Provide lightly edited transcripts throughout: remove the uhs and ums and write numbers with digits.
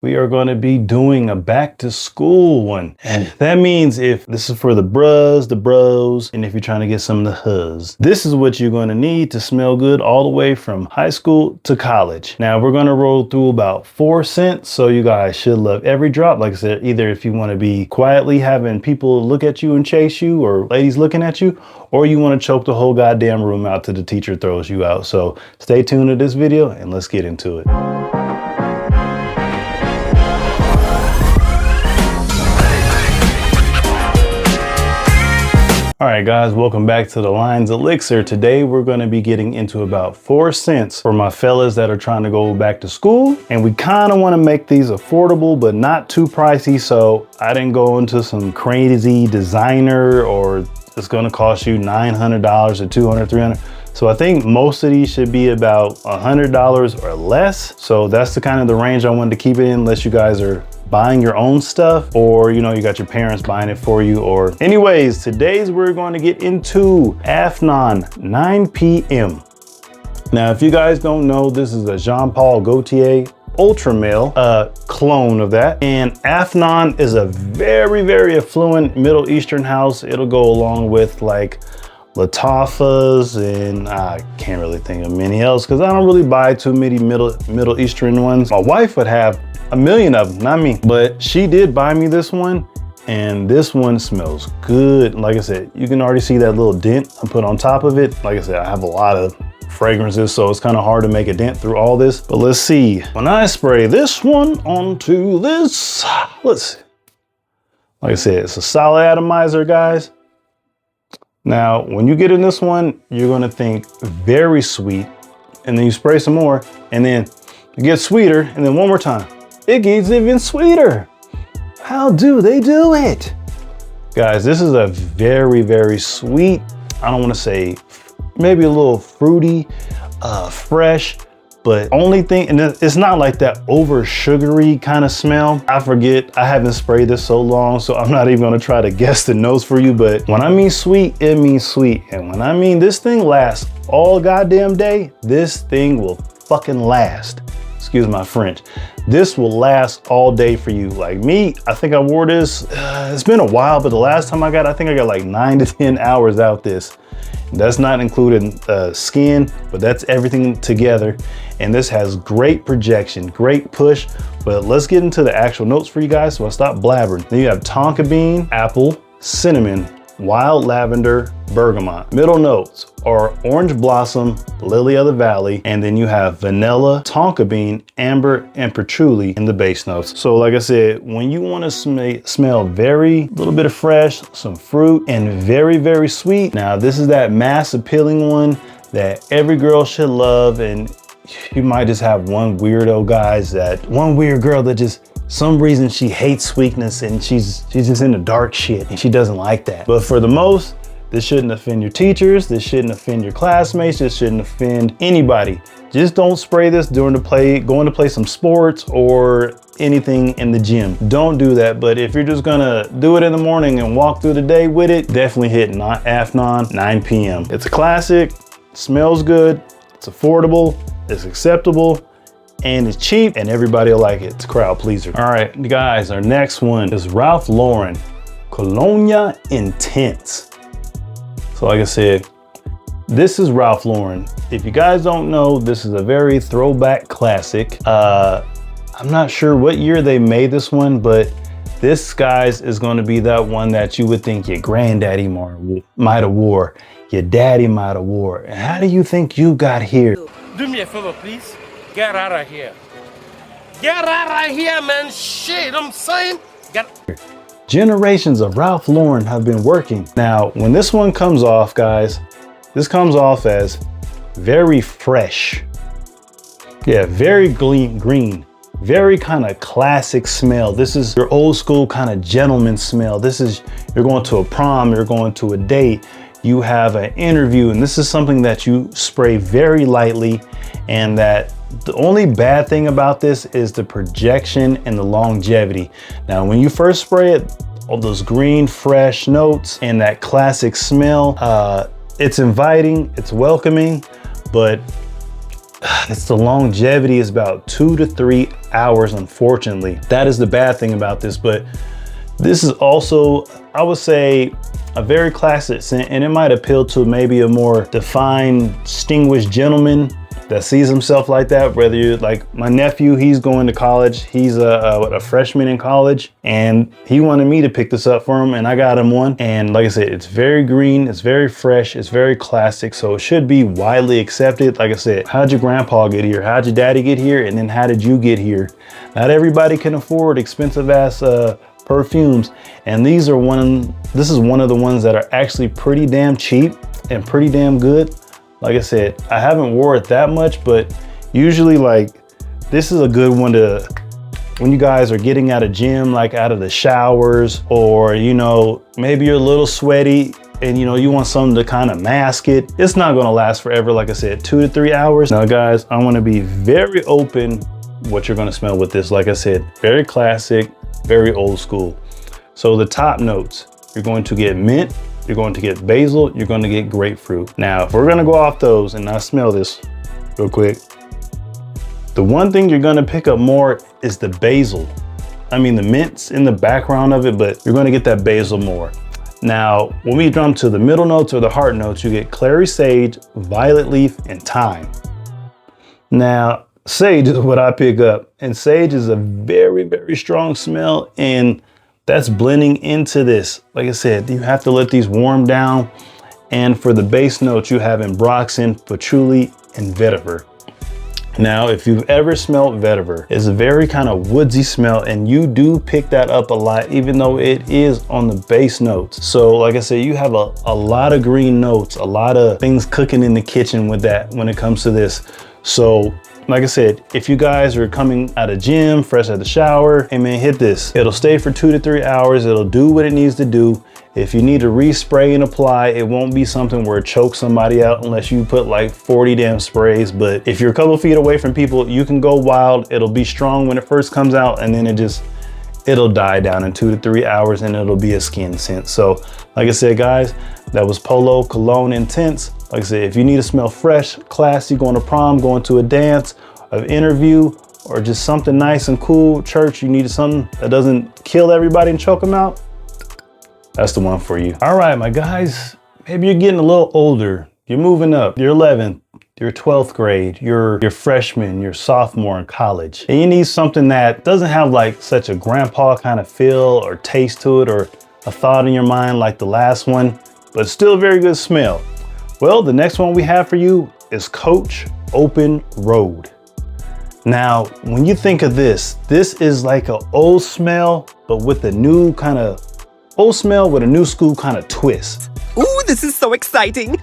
we are going to be doing a back to school one. And that means if this is for the bros, and if you're trying to get some of the huzz, this is what you're going to need to smell good all the way from high school to college. Now we're going to roll through about 4 scents. So you guys should love every drop. Like I said, either if you want to be quietly having people look at you and chase you, or ladies looking at you, or you want to choke the whole goddamn room out till the teacher throws you out. So stay tuned to this video and let's get into it. All right, guys, welcome back to the Lines Elixir. Today, we're going to be getting into about 4 scents for my fellas that are trying to go back to school. And we kind of want to make these affordable, but not too pricey. So I didn't go into some crazy designer or it's going to cost you $900 or $200, $300. So I think most of these should be about $100 or less. So that's the kind of the range I wanted to keep it in, unless you guys are buying your own stuff, or you know, you got your parents buying it for you. Or anyways, today's we're going to get into Afnan 9 p.m. Now, if you guys don't know, this is a Jean Paul Gaultier ultra male clone of that. And Afnan is a very, very affluent Middle Eastern house. It'll go along with like Latafas, and I can't really think of many else because I don't really buy too many Middle Eastern ones. My wife would have a million of them, not me, but she did buy me this one, and this one smells good. Like I said, you can already see that little dent I put on top of it. Like I said, I have a lot of fragrances, so it's kind of hard to make a dent through all this. But let's see, when I spray this one onto this, let's see. Like I said, it's a solid atomizer, guys. Now, when you get in this one, you're gonna think very sweet, and then you spray some more, and then it gets sweeter, and then one more time, it gets even sweeter. How do they do it? Guys, this is a very, very sweet, I don't wanna say, maybe a little fruity, fresh, but only thing, and it's not like that over sugary kind of smell. I forget, I haven't sprayed this so long, so I'm not even gonna try to guess the notes for you, but when I mean sweet, it means sweet. And when I mean this thing lasts all goddamn day, this thing will fucking last. Excuse my French. This will last all day for you. Like me, I think I wore this, it's been a while, but the last time I think I got like 9 to 10 hours out this. That's not including skin, but that's everything together. And this has great projection, great push. But let's get into the actual notes for you guys, so I'll stop blabbering. Then you have tonka bean, apple, cinnamon, wild lavender, bergamot. Middle notes are orange blossom, lily of the valley, and then you have vanilla, tonka bean, amber, and patchouli in the base notes. So like I said, when you want to smell very little bit of fresh, some fruit, and very, very sweet, now this is that mass appealing one that every girl should love. And you might just have one weirdo, guys, that one weird girl that just some reason she hates sweetness, and she's just into dark shit and she doesn't like that. But for the most, this shouldn't offend your teachers, this shouldn't offend your classmates, this shouldn't offend anybody. Just don't spray this going to play some sports or anything in the gym. Don't do that. But if you're just gonna do it in the morning and walk through the day with it, definitely hit Afnan 9 p.m. It's a classic, smells good, it's affordable, it's acceptable, and it's cheap, and everybody will like it. It's a crowd pleaser. All right, guys, our next one is Ralph Lauren Cologne Intense. So like I said, this is Ralph Lauren. If you guys don't know, this is a very throwback classic. I'm not sure what year they made this one, but this, guys, is gonna be that one that you would think your granddaddy might have wore, your daddy might have wore. And how do you think you got here? Do me a favor, please. Get out of here. Get out of here, man. Shit, I'm saying. Generations of Ralph Lauren have been working. Now, when this one comes off, guys, this comes off as very fresh. Yeah, very green, very kind of classic smell. This is your old school kind of gentleman smell. This is, you're going to a prom, you're going to a date, you have an interview, and this is something that you spray very lightly. And that the only bad thing about this is the projection and the longevity. Now, when you first spray it, all those green, fresh notes and that classic smell, it's inviting, it's welcoming, but it's the longevity is about 2 to 3 hours, unfortunately. That is the bad thing about this, but this is also, I would say, a very classic scent, and it might appeal to maybe a more defined, distinguished gentleman that sees himself like that. Whether you're like my nephew, he's going to college. He's a freshman in college, and he wanted me to pick this up for him, and I got him one. And like I said, it's very green, it's very fresh, it's very classic, so it should be widely accepted. Like I said, how'd your grandpa get here? How'd your daddy get here? And then how did you get here? Not everybody can afford expensive ass perfumes, and this is one of the ones that are actually pretty damn cheap and pretty damn good. Like I said, I haven't wore it that much, but usually like this is a good one to, when you guys are getting out of gym, like out of the showers, or you know, maybe you're a little sweaty and you know, you want something to kind of mask it. It's not gonna last forever. Like I said, 2 to 3 hours. Now guys, I wanna be very open what you're gonna smell with this. Like I said, very classic, very old school. So the top notes, you're going to get mint, you're going to get basil, you're going to get grapefruit. Now, if we're going to go off those, and I smell this real quick, the one thing you're going to pick up more is the basil. I mean, the mint's in the background of it, but you're going to get that basil more. Now, when we jump to the middle notes or the heart notes, you get clary sage, violet leaf, and thyme. Now, sage is what I pick up, and sage is a very, very strong smell, and that's blending into this. Like I said, you have to let these warm down. And for the base notes, you have ambroxan, patchouli, and vetiver. Now, if you've ever smelled vetiver, it's a very kind of woodsy smell, and you do pick that up a lot, even though it is on the base notes. So like I said, you have a lot of green notes, a lot of things cooking in the kitchen with that when it comes to this. So like I said, if you guys are coming out of gym, fresh out the shower, hey man, hit this. It'll stay for 2 to 3 hours. It'll do what it needs to do. If you need to respray and apply, it won't be something where it chokes somebody out unless you put like 40 damn sprays. But if you're a couple feet away from people, you can go wild. It'll be strong when it first comes out, and then it'll die down in 2 to 3 hours, and it'll be a skin scent. So like I said, guys, that was Polo Cologne Intense. Like I said, if you need to smell fresh, classy, going to prom, going to a dance, an interview, or just something nice and cool, church, you need something that doesn't kill everybody and choke them out, that's the one for you. All right, my guys, maybe you're getting a little older. You're moving up. You're 11th, you're 12th grade, you're freshman, you're sophomore in college. And you need something that doesn't have like such a grandpa kind of feel or taste to it, or a thought in your mind like the last one, but still a very good smell. Well, the next one we have for you is Coach Open Road. Now, when you think of this is like an old smell, but with a new kind of old smell with a new school kind of twist. Ooh, this is so exciting.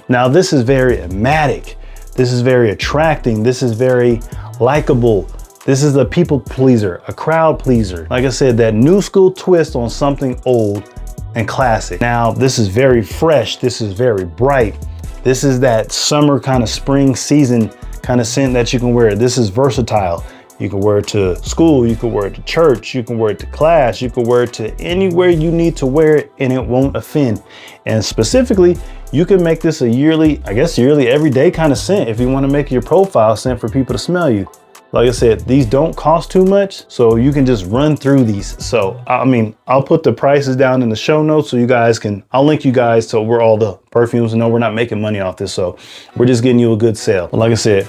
Now, this is very emetic. This is very attracting. This is very likable. This is a people pleaser, a crowd pleaser. Like I said, that new school twist on something old and classic. Now, this is very fresh. This is very bright. This is that summer kind of spring season kind of scent that you can wear. This is versatile. You can wear it to school, you can wear it to church, you can wear it to class, you can wear it to anywhere you need to wear it, and it won't offend. And specifically, you can make this a yearly, everyday kind of scent if you want to make your profile scent for people to smell you. Like I said, these don't cost too much, so you can just run through these. So, I mean, I'll put the prices down in the show notes so you guys can, I'll link you guys to where all the perfumes, no, we're not making money off this, so we're just getting you a good sale. But like I said,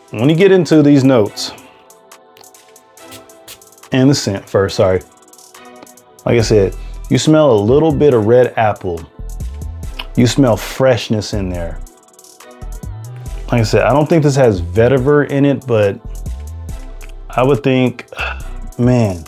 when you get into these notes, and the scent first, sorry. Like I said, you smell a little bit of red apple. You smell freshness in there. Like I said, I don't think this has vetiver in it, but I would think, man,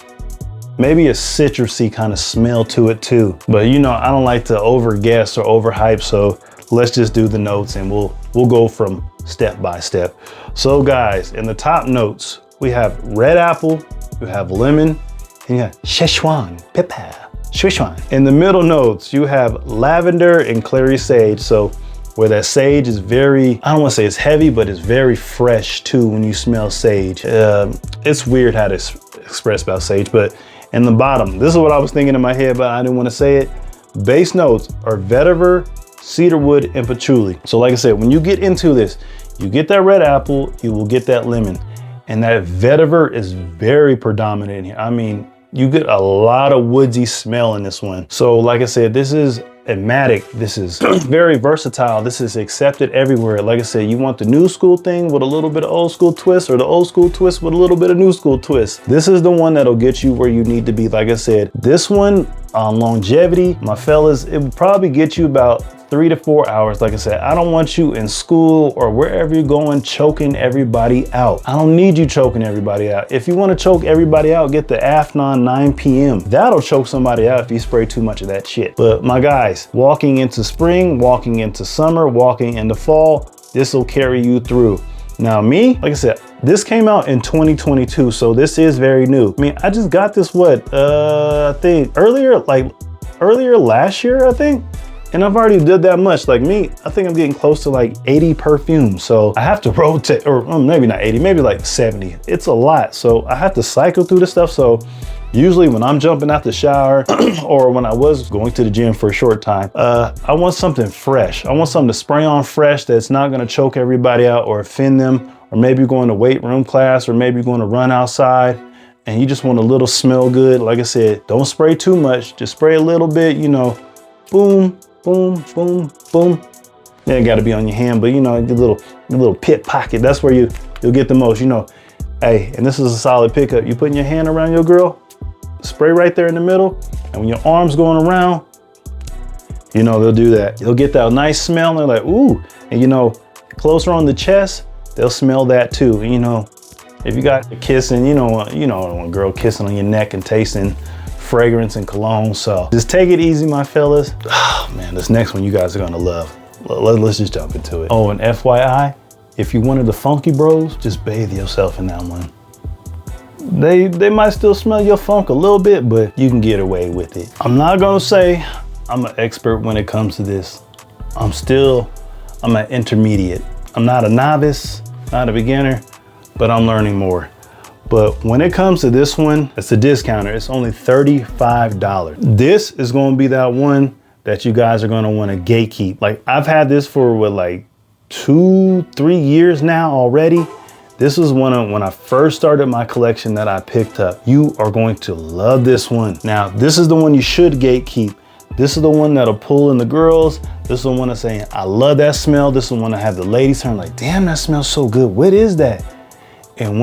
maybe a citrusy kind of smell to it too. But you know, I don't like to over guess or overhype, so let's just do the notes and we'll go from step by step. So guys, in the top notes, we have red apple, you have lemon, and you have Szechuan pepper. Szechuan. In the middle notes, you have lavender and clary sage. So where that sage is very, I don't want to say it's heavy, but it's very fresh too when you smell sage. It's weird how to express about sage, but in the bottom, this is what I was thinking in my head, but I didn't want to say it. Base notes are vetiver, cedarwood, and patchouli. So like I said, when you get into this, You get that red apple, you will get that lemon. And that vetiver is very predominant here. I mean, you get a lot of woodsy smell in this one. So like I said, this is aromatic. This is very versatile. This is accepted everywhere. Like I said, you want the new school thing with a little bit of old school twist, or the old school twist with a little bit of new school twist. This is the one that'll get you where you need to be. Like I said, this one on longevity, my fellas, it will probably get you about 3 to 4 hours. Like I said, I don't want you in school or wherever you're going choking everybody out. I don't need you choking everybody out. If you want to choke everybody out, get the Afnan 9 p.m. That'll choke somebody out if you spray too much of that shit. But my guys, walking into spring, walking into summer, walking into fall, this will carry you through. Now me, like I said, this came out in 2022, so this is very new. I mean, I just got this, I think earlier last year, I think. And I've already did that much. Like me, I think I'm getting close to like 80 perfumes. So I have to rotate, or maybe not 80, maybe like 70. It's a lot. So I have to cycle through this stuff. So usually when I'm jumping out the shower or when I was going to the gym for a short time, I want something fresh. I want something to spray on fresh that's not gonna choke everybody out or offend them, or maybe you're going to weight room class, or maybe you're going to run outside and you just want a little smell good. Like I said, don't spray too much, just spray a little bit, you know, boom, boom, boom, boom. Yeah, it gotta be on your hand, but you know, your little pit pocket, that's where you'll get the most, you know. Hey, and this is a solid pickup. You putting your hand around your girl, spray right there in the middle, and when your arm's going around, you know, they'll do that. You'll get that nice smell, and they're like, ooh, and you know, closer on the chest, they'll smell that too. And, you know, if you got kissing, you know, a girl kissing on your neck and tasting fragrance and cologne. So just take it easy, my fellas. Oh man, this next one you guys are gonna love. Let's just jump into it. Oh, and FYI, if you wanted the funky bros, just bathe yourself in that one. They might still smell your funk a little bit, but you can get away with it. I'm not gonna say I'm an expert when it comes to this. I'm an intermediate. I'm not a novice, not a beginner, but I'm learning more. But when it comes to this one, it's a discounter. It's only $35. This is gonna be that one that you guys are gonna wanna gatekeep. Like I've had this for what, like 2-3 years now already. This was one of when I first started my collection that I picked up. You are going to love this one. Now, this is the one you should gatekeep. This is the one that'll pull in the girls. This is the one that's saying, I love that smell. This is the one that have the ladies turn like, damn, that smells so good. What is that? And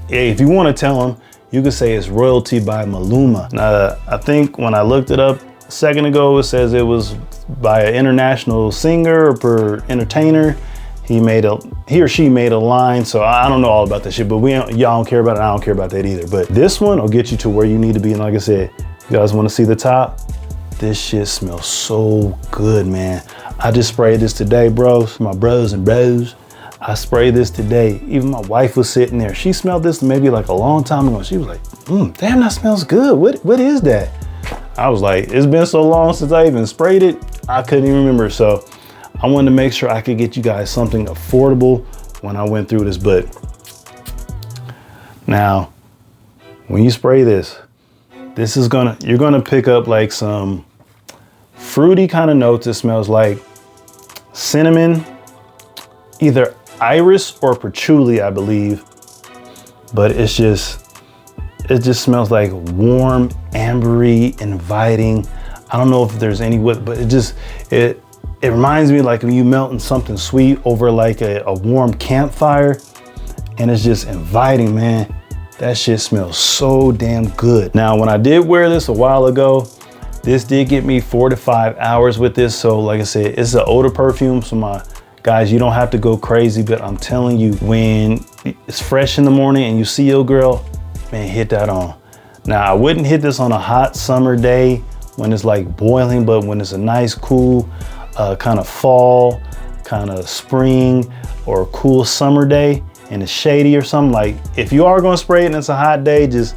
if you want to tell them, you could say it's Royalty by Maluma. Now, I think when I looked it up a second ago, it says it was by an international singer or entertainer. He or she made a line. So I don't know all about that shit, but y'all don't care about it. I don't care about that either. But this one will get you to where you need to be. And like I said, you guys want to see the top? This shit smells so good, man. I just sprayed this today, bros. My bros and bros. I sprayed this today. Even my wife was sitting there. She smelled this maybe like a long time ago. She was like, damn, that smells good. What is that? I was like, it's been so long since I even sprayed it. I couldn't even remember. So I wanted to make sure I could get you guys something affordable when I went through this. But now, when you spray this, you're gonna pick up like some fruity kind of notes. It smells like cinnamon, either iris or patchouli, I believe, but it just smells like warm, ambery, inviting. I don't know if there's any wood, but it reminds me like when you melting something sweet over like a warm campfire, and it's just inviting, man. That shit smells so damn good. Now, when I did wear this a while ago, this did get me 4 to 5 hours with this. So like I said, it's an odor perfume. So my guys, you don't have to go crazy, but I'm telling you, when it's fresh in the morning and you see your girl, man, hit that on. Now, I wouldn't hit this on a hot summer day when it's like boiling, but when it's a nice, cool, kind of fall, kind of spring, or cool summer day and it's shady or something, like if you are gonna spray it and it's a hot day, just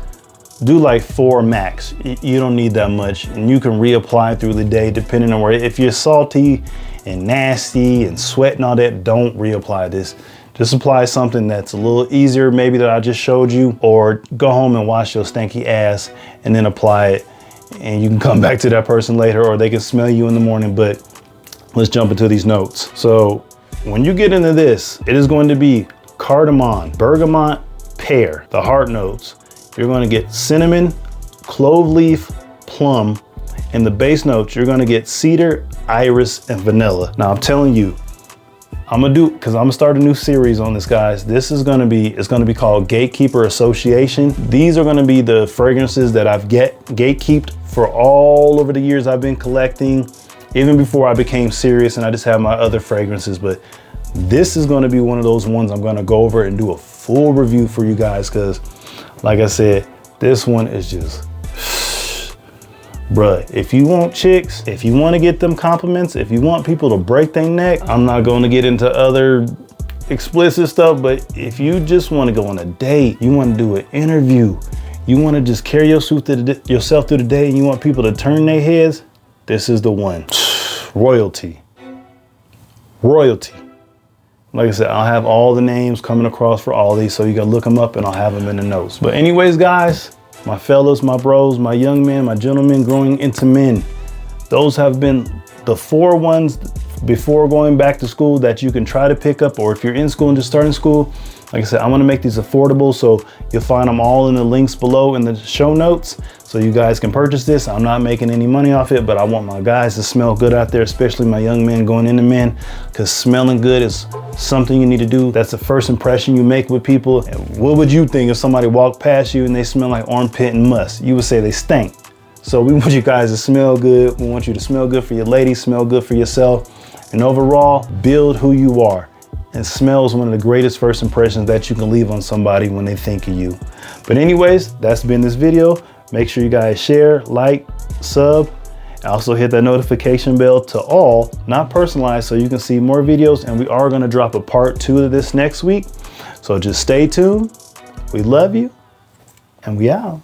do like 4 max. You don't need that much, and you can reapply through the day depending on where. If you're salty and nasty and sweating all that, don't reapply this. Just apply something that's a little easier, maybe that I just showed you, or go home and wash your stanky ass and then apply it, and you can come back to that person later, or they can smell you in the morning. But let's jump into these notes. So when you get into this, it is going to be cardamom, bergamot, pear, the heart notes. You're going to get cinnamon, clove leaf, plum, and the base notes, you're going to get cedar, iris, and vanilla. Now I'm telling you, because I'm gonna start a new series on this, guys. This is gonna be, it's gonna be called Gatekeeper Association. These are gonna be the fragrances that I've gatekeeped for all over the years I've been collecting, even before I became serious and I just have my other fragrances. But this is gonna be one of those ones I'm gonna go over and do a full review for you guys, because like I said, this one is just, bruh, if you want chicks, if you want to get them compliments, if you want people to break their neck, I'm not going to get into other explicit stuff, but if you just want to go on a date, you want to do an interview, you want to just carry yourself through the day and you want people to turn their heads, this is the one. Royalty. Royalty. Like I said, I'll have all the names coming across for all these, so you can look them up and I'll have them in the notes. But anyways, guys, my fellas, my bros, my young men, my gentlemen growing into men, those have been the 4 ones before going back to school that you can try to pick up, or if you're in school and just starting school. Like I said, I want to make these affordable, so you'll find them all in the links below in the show notes, so you guys can purchase this. I'm not making any money off it, but I want my guys to smell good out there, especially my young men going into men, because smelling good is something you need to do. That's the first impression you make with people. And what would you think if somebody walked past you and they smell like armpit and musk? You would say they stink. So we want you guys to smell good. We want you to smell good for your ladies, smell good for yourself, and overall, build who you are. And smell is one of the greatest first impressions that you can leave on somebody when they think of you. But anyways, that's been this video. Make sure you guys share, like, sub, and also hit that notification bell to all, not personalized, so you can see more videos. And we are gonna drop a part 2 of this next week. So just stay tuned. We love you, and we out.